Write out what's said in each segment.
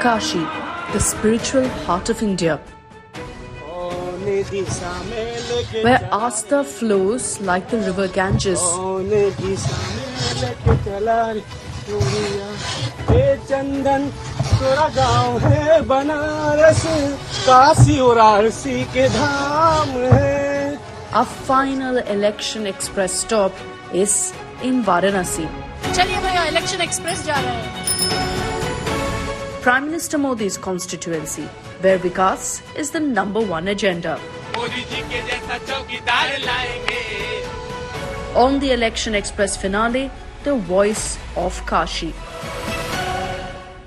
Kashi, the spiritual heart of India, where Astha flows like the river Ganges. Our final election express stop is in Varanasi. चलिए भैया election express जा रहे हैं. Prime Minister Modi's constituency, where Vikas is the #1 agenda. On the election express finale, the voice of Kashi.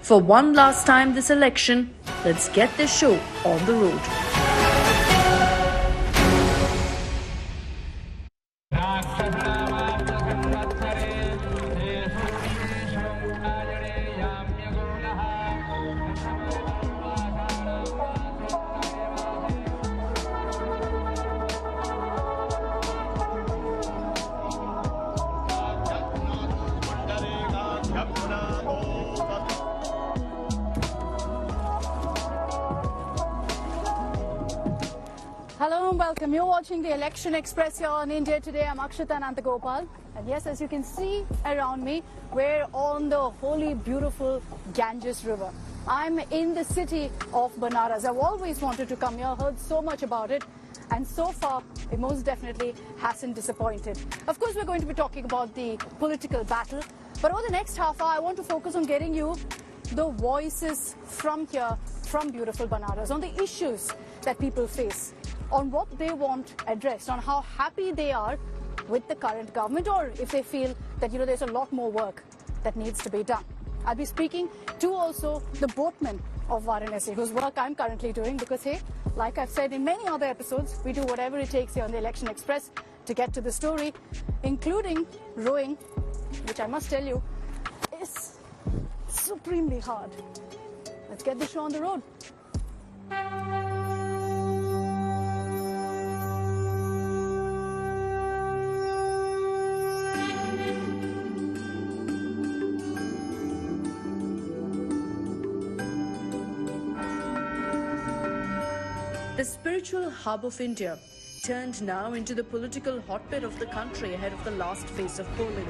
For one last time this election, let's get this show on the road. Hello and welcome. You're watching the Election Express here on India Today. I'm Akshita Nantagopal. And yes, as you can see around me, we're on the holy, beautiful Ganges River. I'm in the city of Banaras. I've always wanted to come here, heard so much about it. And so far, it most definitely hasn't disappointed. Of course, we're going to be talking about the political battle. But over the next half hour, I want to focus on getting you the voices from here, from beautiful Banaras, on the issues that people face, on what they want addressed, on how happy they are with the current government, or if they feel that, there's a lot more work that needs to be done. I'll be speaking to also the boatmen of Varanasi, whose work I'm currently doing, because, hey, like I've said in many other episodes, we do whatever it takes here on the Election Express to get to the story, including rowing, which I must tell you is supremely hard. Let's get the show on the road. The spiritual hub of India turned now into the political hotbed of the country ahead of the last phase of polling.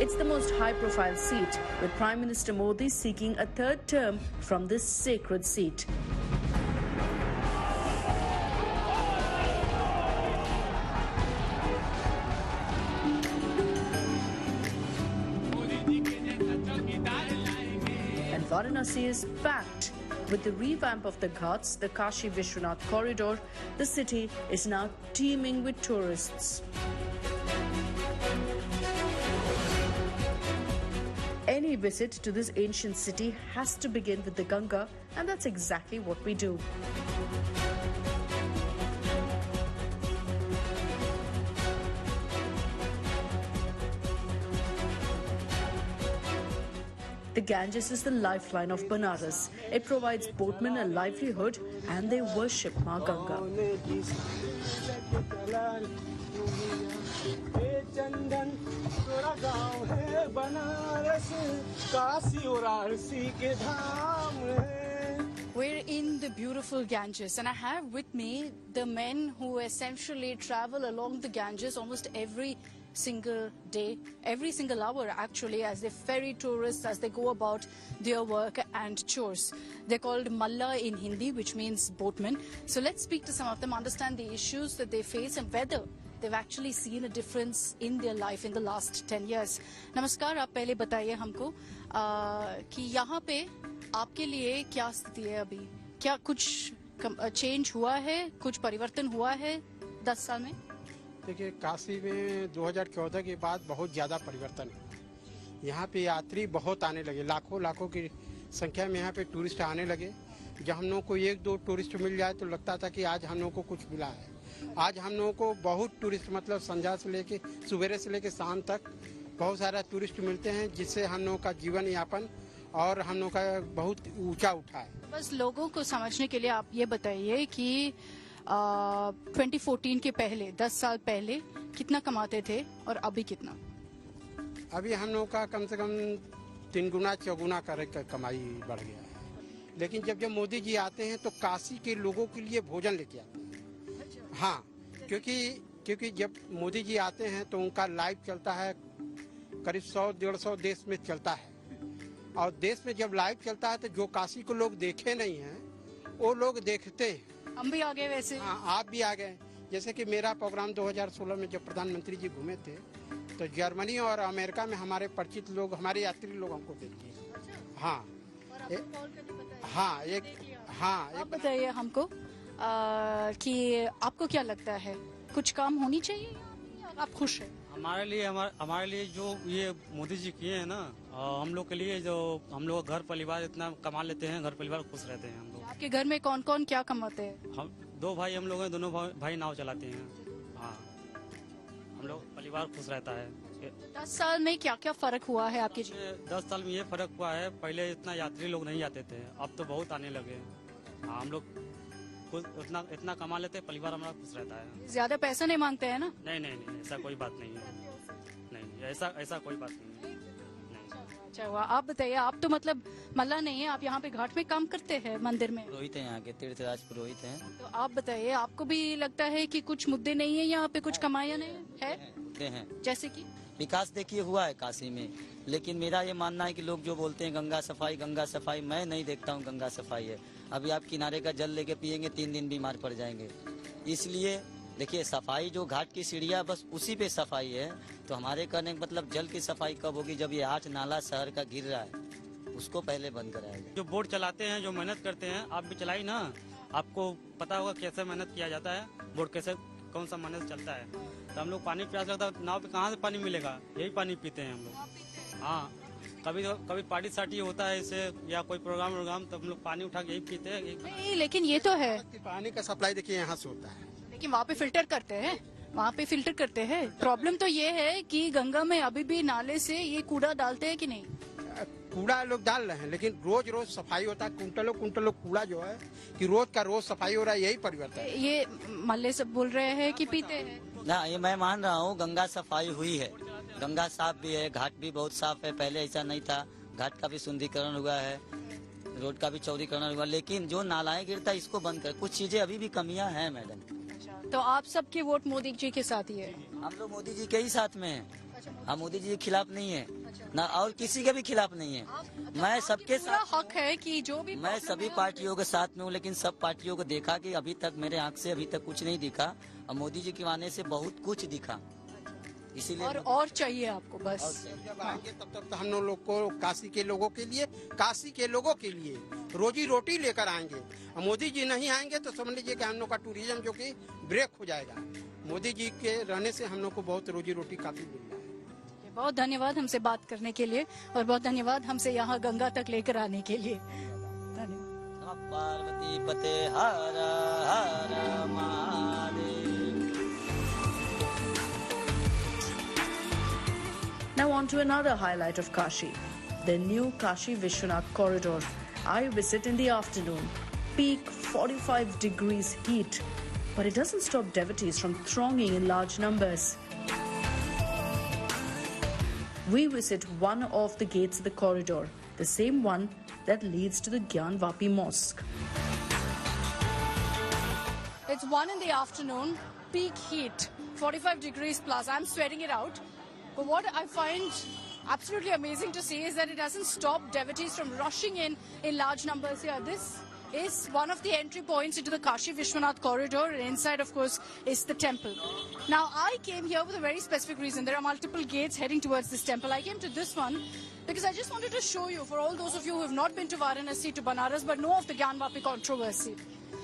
It's the most high-profile seat, with Prime Minister Modi seeking a third term from this sacred seat. And Varanasi is packed. With the revamp of the Ghats, the Kashi Vishwanath corridor, the city is now teeming with tourists. Any visit to this ancient city has to begin with the Ganga, and that's exactly what we do. The Ganges is the lifeline of Banaras. It provides boatmen a livelihood and they worship Ma Ganga. We're in the beautiful Ganges, and I have with me the men who essentially travel along the Ganges almost every single day, every single hour actually, as they ferry tourists as they go about their work and chores. They're called Malla in Hindi, which means boatmen. So let's speak to some of them, understand the issues that they face and whether they've actually seen a difference in their life in the last 10 years. नमस्कार, आप पहले बताइए हमको कि यहाँ पे आपके लिए क्या स्थिति है अभी? क्या कुछ चेंज हुआ है, कुछ परिवर्तन हुआ है 10 साल में? देखिए, काशी में 2014 के बाद बहुत ज़्यादा परिवर्तन है। यहाँ पे यात्री बहुत आने लगे, लाखों की संख्या में यहाँ पे टूरिस्ट आने लगे। जब हम लोगों को एक दो टूरिस्ट मिल जाए तो लगता था कि आज हम लोगों को कुछ मिला है। आज हम लोगों को बहुत टूरिस्ट, मतलब संध्या से लेके सुबह से लेके शाम तक बहुत सारा टूरिस्ट मिलते हैं, जिससे हम लोगों का जीवन यापन और हम लोगों का बहुत ऊंचा उठा है। बस लोगों को समझने के लिए आप ये बताइए कि 2014 के पहले 10 साल पहले कितना कमाते थे और अभी कितना? अभी हम लोगों का कम से कम 3 गुना 4 गुना कमाई बढ़ गया है। लेकिन जब मोदी जी आते हैं तो काशी के लोगों के लिए भोजन लेके आते हैं। हाँ, क्योंकि जब मोदी जी आते हैं तो उनका लाइव चलता है, करीब 100-150 देश में चलता है। और देश में जब लाइव चलता है तो जो काशी को लोग देखे नहीं हैं वो लोग देखते हैं। हम भी आ गए वैसे। हाँ, आप भी आ गए। जैसे कि मेरा प्रोग्राम 2016 में जब प्रधानमंत्री जी घूमे थे तो जर्मनी और अमेरिका में हमारे परिचित लोग, हमारे यात्री लोग हमको देखते हैं। हाँ आप बताइए हमको कि आपको क्या लगता है, कुछ काम होनी चाहिए या आप खुश हैं? हमारे लिए जो ये मोदी जी किए हैं ना, हम लोग के लिए, जो हम लोग घर परिवार इतना कमा लेते हैं, घर परिवार खुश रहते हैं हम लोग। आपके घर में कौन कौन क्या कमाते हैं? हम 2 भाई हम लोग हैं, दोनों भाई नाव चलाते हैं। हाँ, हम लोग परिवार खुश रहता है। 10 साल में क्या क्या फर्क हुआ है आपके जीवन? 10 साल में ये फर्क हुआ है, पहले इतना यात्री लोग नहीं आते थे, अब तो बहुत आने लगे हैं। हाँ, हम लोग इतना कमा लेते हैं, परिवार हमारा खुश रहता है। ज्यादा पैसा नहीं मांगते हैं ना? नहीं, ऐसा कोई बात नहीं है। नहीं, ऐसा कोई बात नहीं है। अच्छा हुआ। आप बताइए, आप तो मतलब मल्ला नहीं है, आप यहाँ पे घाट में काम करते हैं, मंदिर में पुरोहित हैं, यहाँ के तीर्थराज पुरोहित हैं। तो आप बताइए, आपको भी लगता है कि कुछ मुद्दे नहीं है यहाँ पे, कुछ कमाया नहीं है? मुद्दे हैं, जैसे कि विकास देखिए हुआ है काशी में, लेकिन मेरा ये मानना है कि लोग जो बोलते हैं गंगा सफाई, मैं नहीं देखता हूँ गंगा सफाई है। अभी आप किनारे का जल लेके पियेंगे 3 दिन बीमार पड़ जाएंगे। इसलिए देखिए, सफाई जो घाट की सीढ़ियाँ बस उसी पे सफाई है। तो हमारे कहने का मतलब जल की सफाई कब होगी? जब ये 8 नाला शहर का गिर रहा है, उसको पहले बंद कराया जाए। जो बोट चलाते हैं, जो मेहनत करते हैं, आप भी चलाई ना, आपको पता होगा कैसे मेहनत किया जाता है, बोट कैसे, कौन सा मेहनत चलता है। तो हम लोग पानी प्यास लगता है, नाव पे कहाँ से पानी मिलेगा? यही पानी पीते हैं हम लोग। हाँ, कभी पार्टी सार्टी होता है इसे, या कोई प्रोग्राम तो हम लोग पानी उठा के यही पीते हैं। नहीं, लेकिन ये तो है, पानी का सप्लाई देखिए यहाँ से होता है, लेकिन वहाँ पे फिल्टर करते हैं। प्रॉब्लम तो ये है कि गंगा में अभी भी नाले से ये कूड़ा डालते हैं कि नहीं? कूड़ा लोग डाल रहे हैं, लेकिन रोज सफाई होता है। कुंटलों कूड़ा जो है कि रोज का रोज सफाई हो रहा है, यही परिवर्तन है। ये मल्ले सब बोल रहे हैं कि पीते हैं ना, ये मैं मान रहा हूँ, गंगा सफाई हुई है, गंगा साफ भी है, घाट भी बहुत साफ है। पहले ऐसा नहीं था, घाट का भी सुंदरीकरण हुआ है, रोड का भी चौड़ीकरण हुआ, लेकिन जो नालाएं गिरता है इसको बंद कर, कुछ चीजें अभी भी कमियां हैं मैडम। तो आप सबके वोट मोदी जी के साथ ही है? हम लोग मोदी जी के ही साथ में हैं, हम मोदी जी के खिलाफ नहीं है ना, और किसी के भी खिलाफ नहीं है। मैं सबके साथ हक है कि जो भी, मैं सभी पार्टियों के साथ में हूँ, लेकिन सब पार्टियों को देखा कि अभी तक मेरे आंख से अभी तक कुछ नहीं दिखा, और मोदी जी के आने से बहुत कुछ दिखा। इसीलिए और चाहिए आपको बस। जब आएंगे तब तो हम लोग को काशी के लोगों के लिए रोजी रोटी लेकर आएंगे। मोदी जी नहीं आएंगे तो समझ लीजिए कि हम लोग का टूरिज्म जो कि ब्रेक हो जाएगा। मोदी जी के रहने से हम लोग को बहुत रोजी रोटी काफी मिल रहा है। बहुत धन्यवाद हमसे बात करने के लिए, और बहुत धन्यवाद हमसे यहाँ गंगा तक लेकर आने के लिए। धन्यवाद। पार्वती पते हर हर Mahadev. Now on to another highlight of Kashi, the new Kashi Vishwanath corridor. I visit in the afternoon, peak 45 degrees heat, but it doesn't stop devotees from thronging in large numbers. We visit one of the gates of the corridor, the same one that leads to the Gyan Vapi Mosque. It's 1 in the afternoon, peak heat, 45 degrees plus. I'm sweating it out. But what I find absolutely amazing to see is that it doesn't stop devotees from rushing in large numbers here. This is one of the entry points into the Kashi Vishwanath corridor, and inside, of course, is the temple. Now, I came here with a very specific reason. There are multiple gates heading towards this temple. I came to this one because I just wanted to show you, for all those of you who have not been to Varanasi, to Banaras, but know of the Gyan Vapi controversy.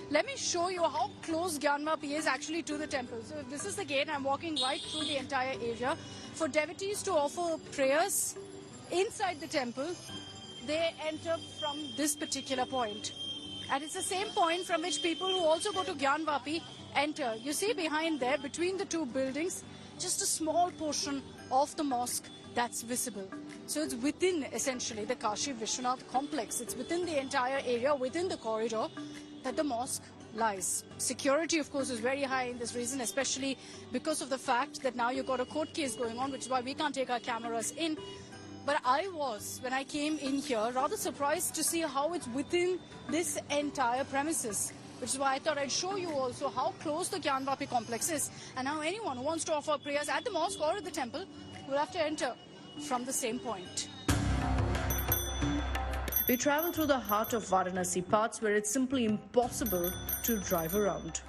Let me show you how close Gyan Vapi is actually to the temple. So this is the gate. I'm walking right through the entire area. For devotees to offer prayers inside the temple, they enter from this particular point. And it's the same point from which people who also go to Gyan Vapi enter. You see behind there, between the two buildings, just a small portion of the mosque that's visible. So it's within essentially the Kashi Vishwanath complex. It's within the entire area, within the corridor that the mosque lies. Security, of course, is very high in this region, especially because of the fact that now you've got a court case going on, which is why we can't take our cameras in. But I was, when I came in here, rather surprised to see how it's within this entire premises, which is why I thought I'd show you also how close the Gyanvapi complex is, and how anyone who wants to offer prayers at the mosque or at the temple will have to enter from the same point. We travel through the heart of Varanasi, parts where it's simply impossible to drive around.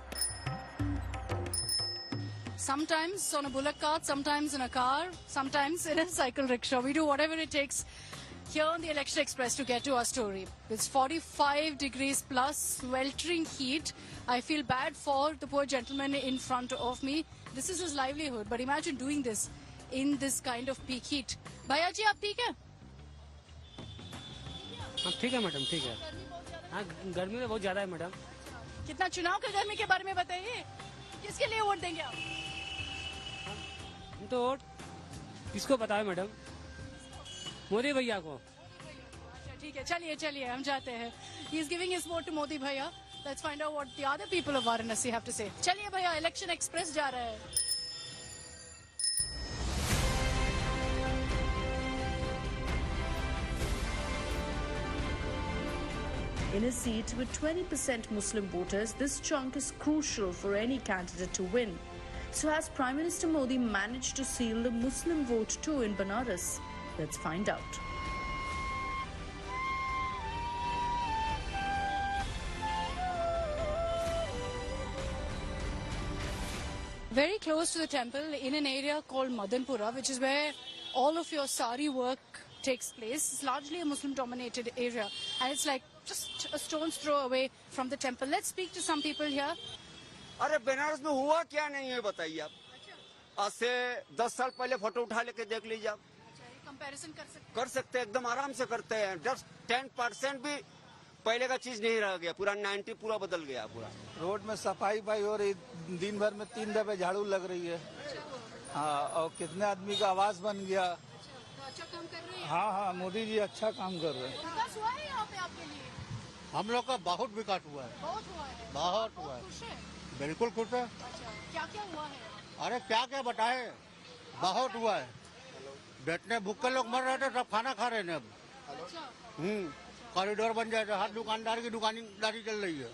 Sometimes on a bullock cart, sometimes in a car, sometimes in a cycle rickshaw. We do whatever it takes here on the Election Express to get to our story. It's 45 degrees plus, sweltering heat. I feel bad for the poor gentleman in front of me. This is his livelihood, but imagine doing this in this kind of peak heat. Bhaiya ji, aap theek hai? हाँ ठीक है madam, ठीक है। हाँ गर्मी में बहुत ज़्यादा है मैडम। कितना चुनाव के गर्मी के बारे में बताइए, किसके लिए वोट देंगे आप? हम तो वोट किसको बताए मैडम? मोदी भैया को। अच्छा ठीक है, चलिए चलिए हम जाते हैं। He is giving his vote to Modi भैया. Let's find out what the other people of Varanasi have to say. चलिए भैया, इलेक्शन एक्सप्रेस जा रहा है। In a seat with 20% Muslim voters, this chunk is crucial for any candidate to win. So has Prime Minister Modi managed to seal the Muslim vote too in Banaras? Let's find out. Very close to the temple, in an area called Madanpura, which is where all of your sari work takes place. It's largely a Muslim-dominated area, and it's like just a stone's throw away from the temple. Let's speak to some people here. अरे बनारस में हुआ क्या नहीं है बताइए आप। आज से 10 साल पहले फोटो उठा लेके देख लीजिए आप। कंपैरिजन कर सकते हैं, एकदम आराम से करते हैं। जस्ट 10% भी पहले का चीज नहीं रह गया, पूरा 90 पूरा बदल गया पूरा। रोड में सफाई भाई हो रही, दिन भर में 3 दफे झाड़ू लग रही है। हाँ, और कितने आदमी का आवास बन गया। अच्छा काम कर रहे हैं। हाँ, मोदी जी अच्छा काम कर रहे हैं। विकास हुआ है यहाँ पे आपके लिए? हम लोग का बहुत विकास हुआ है, बहुत हुआ है। बहुत हुआ है, खुश है? बिल्कुल खुश है। अच्छा, क्या क्या हुआ है? अरे क्या क्या बताए, बहुत हुआ है। बैठने भूखे लोग मर रहे थे, सब खाना खा रहे हैं अब। अच्छा, कॉरिडोर बन जाए, हर दुकानदार की दुकानदारी चल रही है।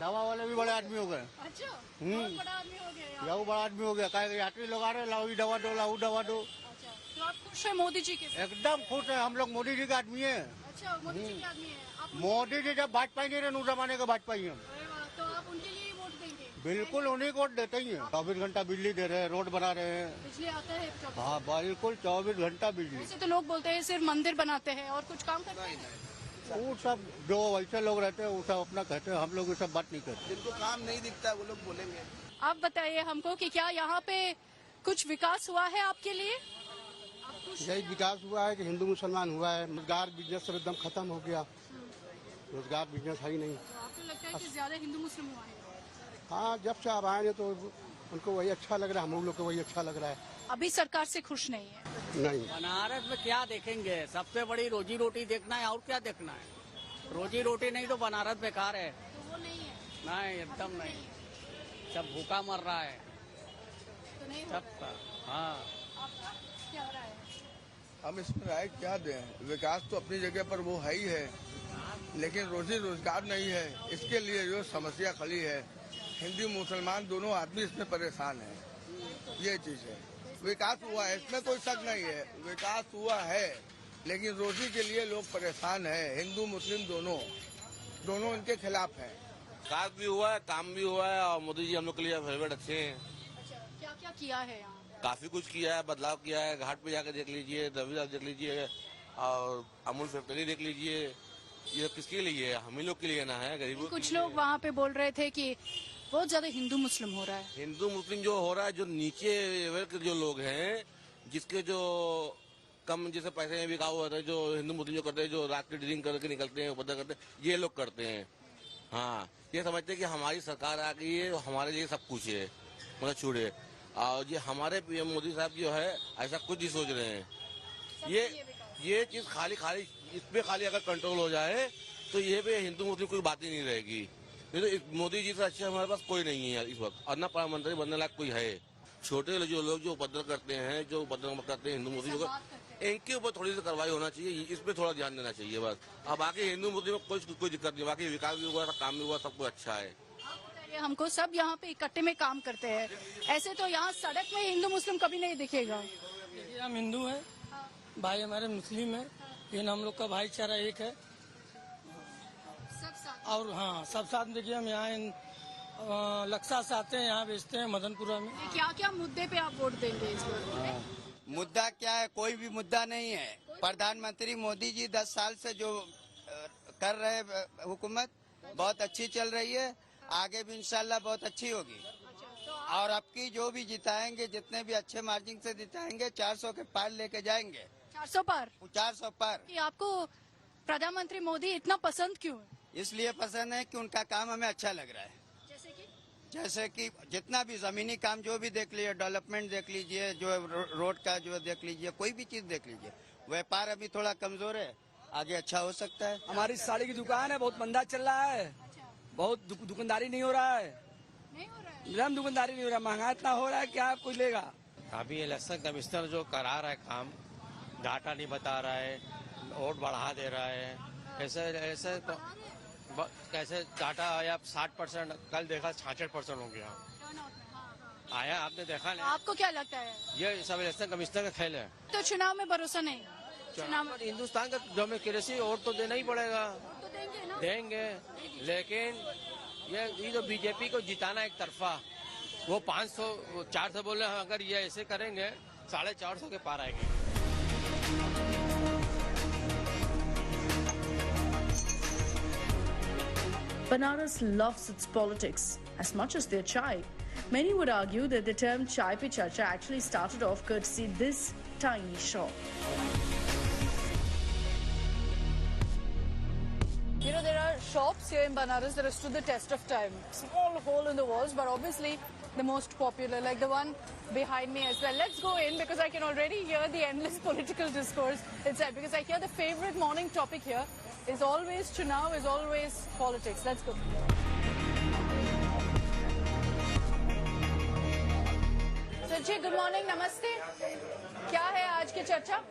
दवा वाले भी बड़े आदमी हो गए। अच्छा, बहुत बड़ा आदमी हो गया यहाँ। लाऊ बड़ा आदमी हो गया, कहे यात्री लोग आ रहे, लाऊ ही दवा दो, लाऊ दवा दो। अच्छा, तो आप खुश है मोदी जी के साथ? एकदम खुश है, हम लोग मोदी जी के आदमी है। अच्छा, मोदी जी के आदमी है आप? मोदी जी जब भाजपा नहीं रहे, उस जमाने के भाजपा ही हम। अरे वाह, तो आप उनके लिए ही वोट देंगे? बिल्कुल उन्हीं को देते ही हैं। 24 घंटा बिजली दे रहे हैं, रोड बना रहे हैं। बिजली आता है? हाँ बिल्कुल 24 घंटा बिजली। वैसे तो लोग बोलते हैं सिर्फ मंदिर बनाते हैं और कुछ काम करते हैं। वो सब जो वैसे लोग रहते हैं वो सब अपना कहते हैं, हम लोग ये सब बात नहीं करते। जिनको काम नहीं दिखता वो लोग बोलेंगे। आप बताइए हमको कि क्या यहाँ पे कुछ विकास हुआ है आपके लिए? यही विकास हुआ है कि हिंदू मुसलमान हुआ है। रोजगार बिजनेस सब एकदम खत्म हो गया, रोजगार बिजनेस है ही नहीं। तो आपको लगता है कि ज्यादा हिंदू मुस्लिम हुआ है? हाँ, जब से आप आए हैं तो उनको वही अच्छा लग रहा है, हम लोग को वही अच्छा लग रहा है। अभी सरकार से खुश नहीं है? नहीं, बनारस में क्या देखेंगे, सबसे बड़ी रोजी रोटी देखना है और क्या देखना है। रोजी रोटी नहीं तो बनारस बेकार है। तो वो नहीं है? नहीं, एकदम नहीं, सब भूखा मर रहा है तो नहीं सब का। हाँ, आपका क्या हो रहा है? हम इसमें राय क्या दें, विकास तो अपनी जगह पर वो है ही है, लेकिन रोजी रोजगार नहीं है। इसके लिए जो समस्या खड़ी है, हिंदू मुसलमान दोनों आदमी इसमें परेशान है, ये चीज है। विकास हुआ है, इसमें कोई शक नहीं है, विकास हुआ है, लेकिन रोजी के लिए लोग परेशान है। हिंदू मुस्लिम दोनों इनके खिलाफ हैं। विकास भी हुआ है, काम भी हुआ है, और मोदी जी हम लोग के लिए फेवरेट अच्छे हैं। अच्छा, क्या क्या किया है यहाँ? काफी कुछ किया है, बदलाव किया है। घाट पे जाकर देख लीजिए, रविदास देख लीजिए, और अमूल फैक्ट्री देख लीजिए। ये किसके लिए है? हम ही लोग के लिए ना है, गरीबों। कुछ लोग वहाँ पे बोल रहे थे कि बहुत ज्यादा हिंदू मुस्लिम हो रहा है। हिंदू मुस्लिम जो हो रहा है, जो नीचे लेवल के जो लोग हैं, जिसके जो कम जैसे पैसे में बिकाऊ होते हैं, जो हिंदू मुस्लिम जो करते हैं, जो रात की ड्रिंक करके निकलते हैं, उपद्रव करते हैं, ये लोग करते हैं। हाँ, ये समझते हैं कि हमारी सरकार आ गई है, हमारे लिए सब कुछ है, मतलब छूड़े। और ये हमारे पीएम मोदी साहब जो है ऐसा कुछ ही सोच रहे हैं। ये चीज खाली इस पे खाली अगर कंट्रोल हो जाए तो ये पे हिंदू मुस्लिम कोई बात ही नहीं रहेगी। नहीं तो मोदी जी से अच्छा हमारे पास कोई नहीं है इस वक्त, और न प्रधानमंत्री बनने लायक कोई है। छोटे जो लोग जो उपद्रव करते हैं, जो उपद्रव करते हैं हिंदू मुस्लिम को, इनके ऊपर थोड़ी सी कार्रवाई होना चाहिए, इस पे थोड़ा ध्यान देना चाहिए बस। अब बाकी हिंदू मुस्लिम में कोई दिक्कत नहीं, बाकी विकास भी हुआ, काम भी हुआ, सब कुछ अच्छा है। हमको सब यहाँ पे इकट्ठे में काम करते हैं, ऐसे तो यहाँ सड़क में हिंदू मुस्लिम कभी नहीं दिखेगा। देखिए हम हिंदू हैं, भाई हमारे मुस्लिम हैं, लेकिन हम लोग का भाईचारा एक है। और हाँ, सब साथ में। देखिए हम यहाँ लक्सा से आते हैं, यहाँ बेचते हैं मदनपुरा में। क्या क्या मुद्दे पे आप वोट देंगे इस बार? मुद्दा क्या है? कोई भी मुद्दा नहीं है। प्रधानमंत्री मोदी जी 10 साल से जो कर रहे हुकूमत बहुत अच्छी चल रही है, आगे भी इंशाल्लाह बहुत अच्छी होगी। और अब की जो भी जिताएंगे, जितने भी अच्छे मार्जिन से जिताएंगे, 400 के पार लेके जाएंगे। 400 पार? 400 पार। आपको प्रधानमंत्री मोदी इतना पसंद क्यों है? इसलिए पसंद है कि उनका काम हमें अच्छा लग रहा है। जैसे कि जितना भी जमीनी काम जो भी देख लीजिए, डेवलपमेंट देख लीजिए, जो रोड का जो देख लीजिए, कोई भी चीज देख लीजिए। व्यापार अभी थोड़ा कमजोर है, आगे अच्छा हो सकता है। हमारी साड़ी की दुकान है, बहुत मंदा चल रहा है। बहुत दुकानदारी नहीं हो रहा है, एकदम दुकानदारी नहीं हो रहा, महंगा इतना हो रहा है, क्या कोई लेगा। अभी इलेक्शन कमिश्नर जो करा रहा है काम, डाटा नहीं बता रहा है, वोट बढ़ा दे रहा है, ऐसे तो कैसे डाटा आया 60%, कल देखा 66% हो गया आया, आपने देखा नहीं? आपको क्या लगता है? ये सब इलेक्शन कमिश्नर का खेल है। तो चुनाव में भरोसा नहीं? चुनाव में हिंदुस्तान का डेमोक्रेसी, वोट तो देना ही पड़ेगा। तो देंगे, लेकिन ये तो बीजेपी को जिताना एक तरफा, वो 500 400 बोले, अगर ये ऐसे करेंगे 450 के पार आएंगे। Banaras loves its politics as much as their chai. Many would argue that the term Chai Pe Charcha actually started off courtesy this tiny shop. You know, there are shops here in Banaras that have stood the test of time. Small hole in the walls, but obviously the most popular, like the one behind me as well. Let's go in because I can already hear the endless political discourse inside, because I hear the favorite morning topic here is always Chunav, is always politics. Let's go. So ji, good morning, नमस्ते। क्या है आज की चर्चा?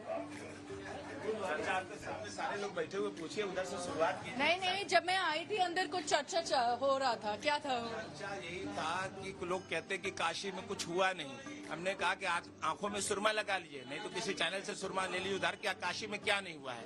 सारे लोग बैठे हुए, पूछिए, उधर से शुरुआत की। नहीं, जब मैं आई थी अंदर कुछ चर्चा हो रहा था, क्या था? चर्चा यही था कि लोग कहते कि काशी में कुछ हुआ नहीं। हमने कहा कि आंखों में सुरमा लगा लीजिए, नहीं तो किसी चैनल से सुरमा ले लीजिए उधर, क्या काशी में क्या नहीं हुआ है।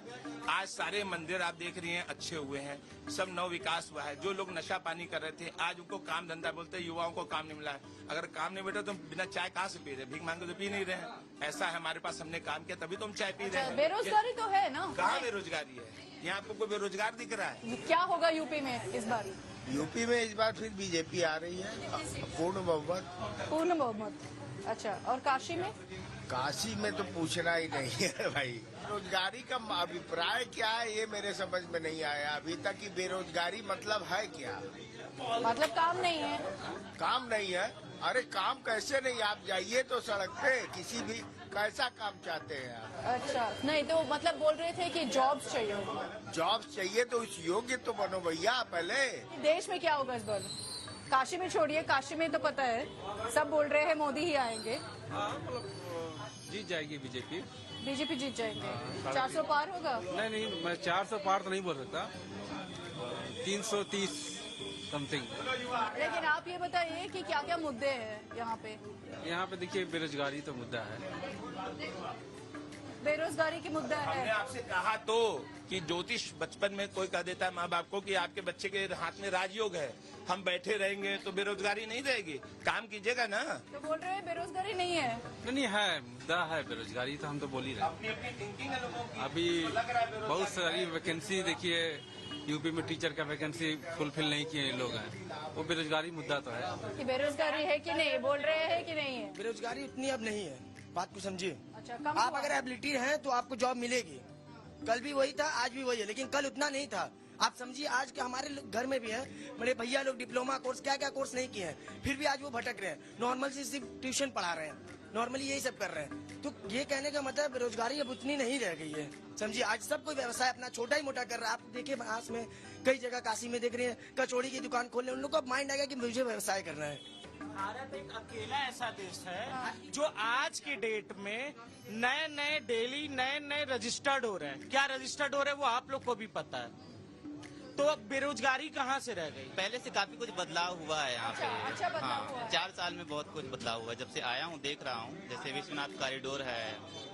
आज सारे मंदिर आप देख रही हैं अच्छे हुए हैं, सब नव विकास हुआ है। जो लोग नशा पानी कर रहे थे, आज उनको काम धंधा, बोलते युवाओं को काम नहीं मिला है। अगर काम नहीं मिला तो बिना चाय कहाँ से पी रहे? भीख मांग के तो पी नहीं रहे हैं। ऐसा है हमारे पास, हमने काम किया तभी तो हम चाय पी रहे हैं। बेरोजगारी तो है ना? कहाँ बेरोजगारी है? यहाँ आपको कोई बेरोजगार दिख रहा है? क्या होगा यूपी में इस बार? यूपी में इस बार फिर बीजेपी आ रही है, पूर्ण बहुमत। पूर्ण बहुमत, अच्छा। और काशी में? काशी में तो पूछना ही नहीं है भाई। बेरोजगारी का अभिप्राय क्या है ये मेरे समझ में नहीं आया अभी तक कि बेरोजगारी मतलब है क्या? मतलब काम नहीं है? काम नहीं है? अरे काम कैसे नहीं, आप जाइए तो सड़क पे, किसी भी कैसा काम चाहते हैं आप? अच्छा, नहीं तो मतलब बोल रहे थे कि जॉब्स चाहिए। जॉब्स चाहिए तो उस योग्य तो बनो भैया पहले। देश में क्या होगा इस बार? काशी में छोड़िए, काशी में तो पता है, सब बोल रहे हैं मोदी ही आएंगे। जीत जाएगी बीजेपी। बीजेपी जीत जाएंगे। 400 पार होगा? नहीं, मैं 400 पार तो नहीं बोल सकता, 330 समथिंग। लेकिन आप ये बताइए कि क्या क्या मुद्दे हैं यहाँ पे? यहाँ पे देखिए, बेरोजगारी तो मुद्दा है। बेरोजगारी की मुद्दा है। हमने आपसे कहा तो कि ज्योतिष बचपन में कोई कह देता है माँ बाप को कि आपके बच्चे के हाथ में राजयोग है, हम बैठे रहेंगे तो बेरोजगारी नहीं रहेगी, काम कीजिएगा ना। तो बोल रहे हैं बेरोजगारी नहीं है? नहीं है, मुद्दा है बेरोजगारी, तो हम तो बोल ही रहे। अपनी थिंकिंग है लोगों की। अभी बहुत सारी वैकेंसी देखिए, यूपी में टीचर का वैकेंसी फुलफिल नहीं किए लोग हैं, वो बेरोजगारी मुद्दा तो है। कि बेरोजगारी है कि नहीं, बोल रहे हैं कि नहीं है? बेरोजगारी उतनी अब नहीं है, बात को समझिए। अच्छा, कम आप अगर एबिलिटी हैं तो आपको जॉब मिलेगी। कल भी वही था, आज भी वही है, लेकिन कल उतना नहीं था। आप समझिए, आज के हमारे घर में भी है, बड़े भैया लोग डिप्लोमा कोर्स क्या क्या कोर्स नहीं किए हैं, फिर भी आज वो भटक रहे हैं। नॉर्मल से सिर्फ ट्यूशन पढ़ा रहे हैं, नॉर्मली यही सब कर रहे हैं। तो ये कहने का मतलब बेरोजगारी अब उतनी नहीं रह गई है, समझिए। आज सब कोई व्यवसाय अपना छोटा ही मोटा कर रहा है। आप देखिए बनारस में कई जगह, काशी में देख रहे हैं कचौड़ी की दुकान खोल रहे हैं, उन लोग को अब माइंड आएगा कि मुझे व्यवसाय करना है। भारत एक अकेला ऐसा देश है जो आज की डेट में नए डेली नए रजिस्टर्ड हो रहे हैं। क्या रजिस्टर्ड हो रहे हैं वो आप लोग को भी पता है। तो अब बेरोजगारी कहाँ से रह गई? पहले से काफी कुछ बदलाव हुआ है यहाँ पे। अच्छा बदलाव हुआ है। 4 साल में बहुत कुछ बदलाव हुआ है। जब से आया हूँ देख रहा हूँ, जैसे विश्वनाथ कॉरिडोर है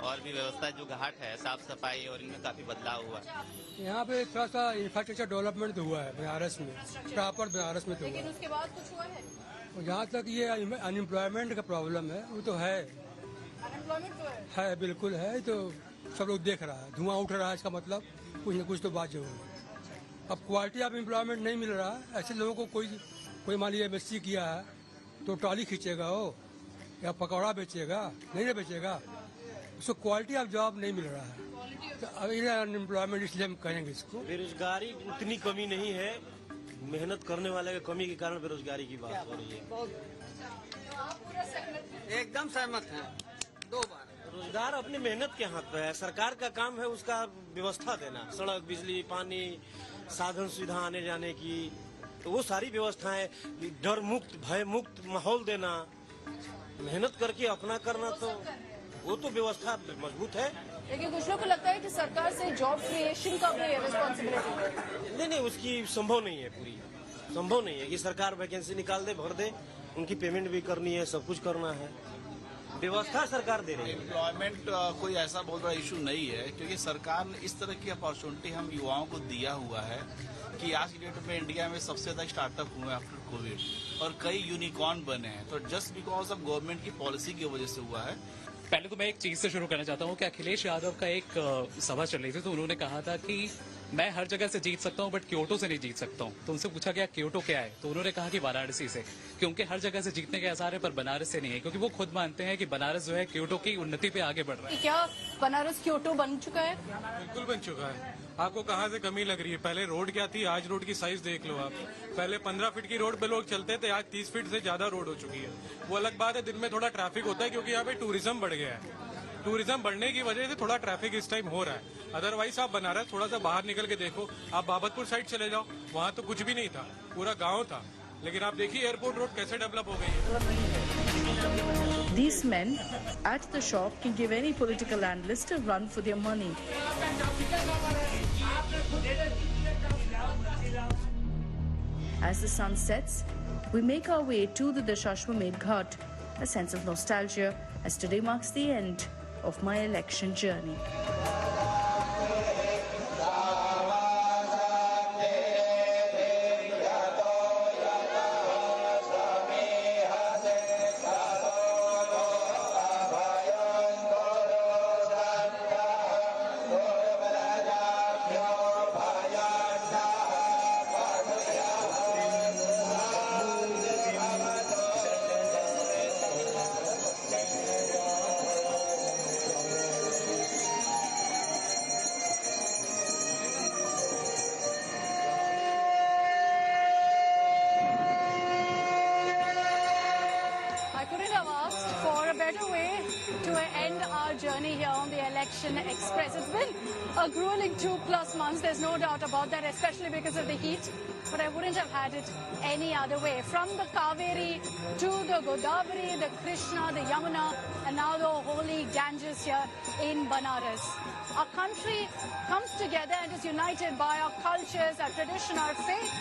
और भी व्यवस्था जो घाट है, साफ सफाई और इनमें काफी बदलाव हुआ है। यहाँ पे थोड़ा सा इंफ्रास्ट्रक्चर डेवलपमेंट हुआ है बनारस में, प्रॉपर बनारस में तो हुआ लेकिन है। उसके बाद कुछ हुआ है? जहाँ तक ये अनएम्प्लॉयमेंट का प्रॉब्लम है वो तो है, अनएम्प्लॉयमेंट तो है बिल्कुल है। तो सब लोग देख रहा है, धुआं उठ रहा है, इसका मतलब कुछ न कुछ तो बात जरूर है। अब क्वालिटी ऑफ एम्प्लॉयमेंट नहीं मिल रहा है। ऐसे लोगों को कोई मान लीजिए MSc किया है तो ट्रॉली खींचेगा हो या पकौड़ा बेचेगा, नहीं ना बेचेगा। उसको क्वालिटी ऑफ जॉब नहीं मिल रहा है, तो अनएम्प्लॉयमेंट इसलिए हम कहेंगे इसको। बेरोजगारी उतनी कमी नहीं है, मेहनत करने वाले की कमी के कारण बेरोजगारी की बात हो रही है। एकदम सहमत है। 2 बार रोजगार अपनी मेहनत के हाथ में है। सरकार का काम है उसका व्यवस्था देना, सड़क, बिजली, पानी, साधन सुविधा आने जाने की, तो वो सारी व्यवस्थाएं, डर मुक्त, भय मुक्त माहौल देना, मेहनत करके अपना करना, तो वो तो व्यवस्था मजबूत है। लेकिन कुछ लोग को लगता है कि सरकार से जॉब क्रिएशन का भी रिस्पॉन्सिबिलिटी नहीं, उसकी संभव नहीं है, पूरी संभव नहीं है कि सरकार वैकेंसी निकाल दे, भर दे, उनकी पेमेंट भी करनी है, सब कुछ करना है। व्यवस्था सरकार दे रही है। एम्प्लॉयमेंट कोई ऐसा बहुत बड़ा इशू नहीं है, क्योंकि सरकार ने इस तरह की अपॉर्चुनिटी हम युवाओं को दिया हुआ है कि आज की डेट में इंडिया में सबसे ज्यादा स्टार्टअप हुए आफ्टर कोविड और कई यूनिकॉर्न बने हैं। तो जस्ट बिकॉज ऑफ गवर्नमेंट की पॉलिसी की वजह से हुआ है। पहले तो मैं एक चीज से शुरू करना चाहता हूँ कि अखिलेश यादव का एक सभा चल रही थी, तो उन्होंने कहा था कि मैं हर जगह से जीत सकता हूँ बट क्योटो से नहीं जीत सकता हूँ। तो उनसे पूछा गया क्योटो क्या है, तो उन्होंने कहा कि वाराणसी से, क्योंकि हर जगह से जीतने के आसार है पर बनारस से नहीं है, क्योंकि वो खुद मानते हैं कि बनारस जो है क्योटो की उन्नति पे आगे बढ़ रहा है। क्या बनारस क्योटो बन चुका है? बिल्कुल बन चुका है। आपको कहाँ से कमी लग रही है? पहले रोड क्या थी, आज रोड की साइज देख लो आप। पहले 15 फीट की रोड पे लोग चलते थे, आज 30 फीट से ज्यादा रोड हो चुकी है। वो अलग बात है, दिन में थोड़ा ट्रैफिक होता है क्योंकि यहाँ पे टूरिज्म बढ़ गया है। टूरिज्म बढ़ने की वजह से थोड़ा ट्रैफिक इस टाइम हो रहा है। अदरवाइज आप बनारस थोड़ा सा बाहर निकल के देखो, आप बाबतपुर साइड चले जाओ, वहाँ तो कुछ भी नहीं था, पूरा गाँव था। लेकिन आप देखिए एयरपोर्ट रोड कैसे डेवलप हो गई है। These men at the shop can give any political analyst a run for their money. As the sun sets, we make our way to the Dashashwamedh Ghat, a sense of nostalgia, as today marks the end of my election journey. Journey here on the Election Express. It's been a grueling 2+ months, there's no doubt about that, especially because of the heat, but I wouldn't have had it any other way. From the Kaveri to the Godavari, the Krishna, the Yamuna, and now the holy Ganges here in Banaras. Our country comes together and is united by our cultures, our tradition, our faith,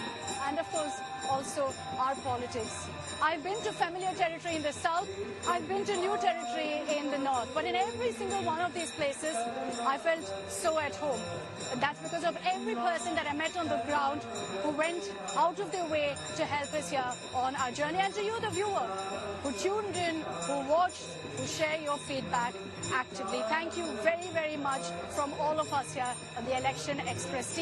and of course also our politics. I've been to familiar territory in the south, I've been to new territory in the north, but in every single one of these places I felt so at home. And that's because of every person that I met on the ground who went out of their way to help us here on our journey. And to you, the viewer, who tuned in, who watched, who share your feedback actively. Thank you very, very much from all of us here on the Election Express team.